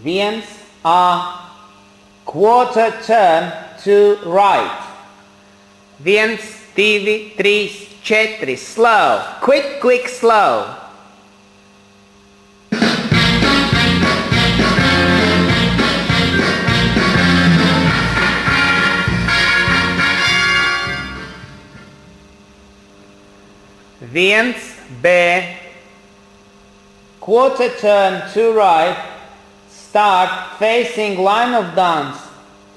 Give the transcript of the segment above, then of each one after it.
Viens A. Quarter turn to right. Viens, divi, trīs, četri, slow, quick, quick, slow. Viens, B. Quarter turn to right. Start facing line of dance.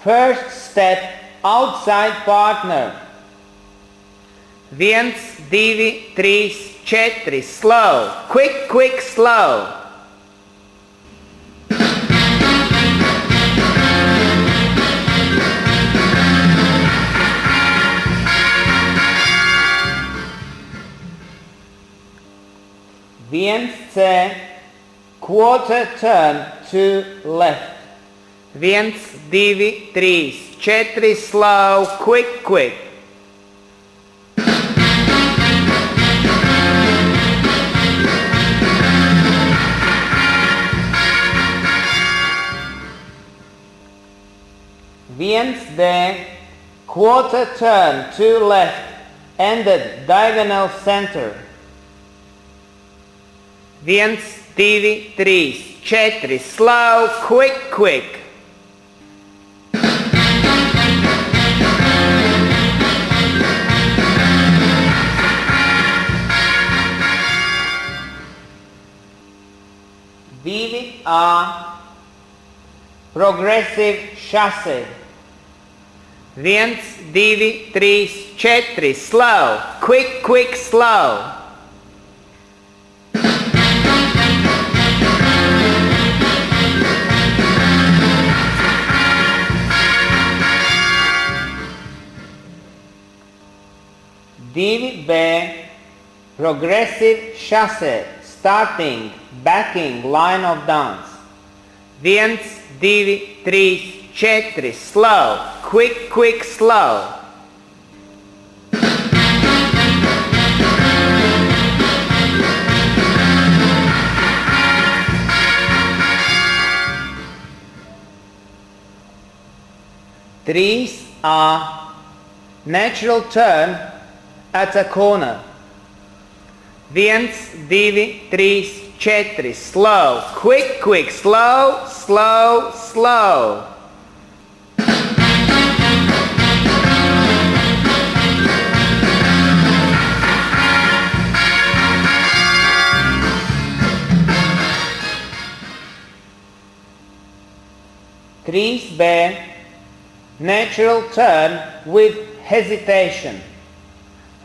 First step outside partner. Viens, divi, trīs, četri, slow, quick, quick, slow. Viens C. Quarter turn to left. Viens, divi, trīs, četri, slow, quick, quick. Viens D. Quarter turn to left. Ended diagonal center. Viens, divi, trīs, četri, slow, quick, quick. Divi A. Progressive chassé. Viens, divi, trīs, četri, slow, quick, quick, slow. Divi B. Progressive chassé. Starting, backing line of dance. Viens, divi, trīs, četri, slow, quick, quick, slow. Trīs A. Natural turn at a corner. Viens, divi, trīs, četri, slow, quick, quick, slow, slow, slow. Trīs B. Natural turn with hesitation.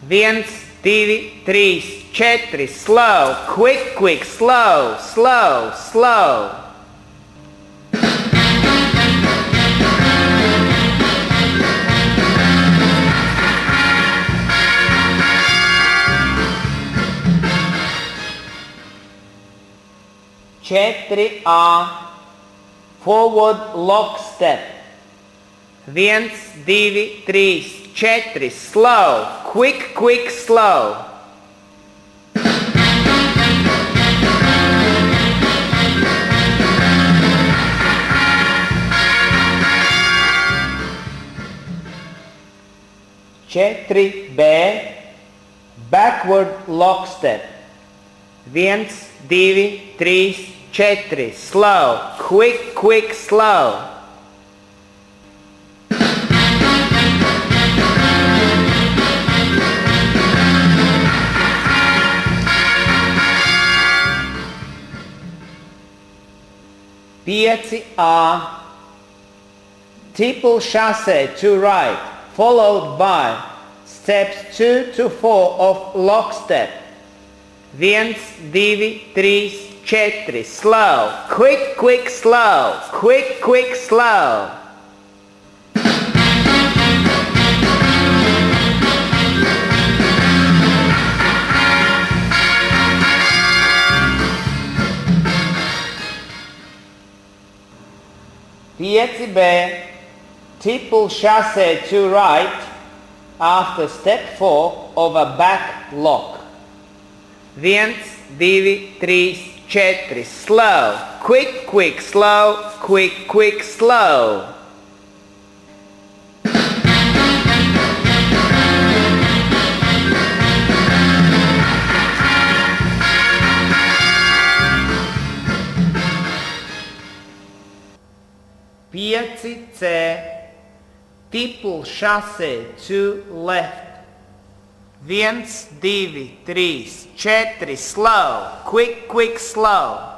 Viens, divi, trīs, četri, slow, quick, quick, slow, slow, slow. Četri A. Forward lock step. Viens, divi, trīs, četri, slow, quick, quick, slow. Četri B. Backward lock step. Viens, divi, trīs, četri, slow, quick, quick, slow. Pieci A. Triple chassé to right, followed by steps 2 to 4 of lock step. Viens, divi, trīs, četri, slow, quick, quick, slow, quick, quick, slow. Pieci B. Triple chassé to right after step 4 of a back lock. Viens, divi, trīs, 4, slow. Quick, quick, slow. Quick, quick, slow. Pieci C. Tipul šase to left. 1, 2, 3, 4, slow. Quick, quick, slow.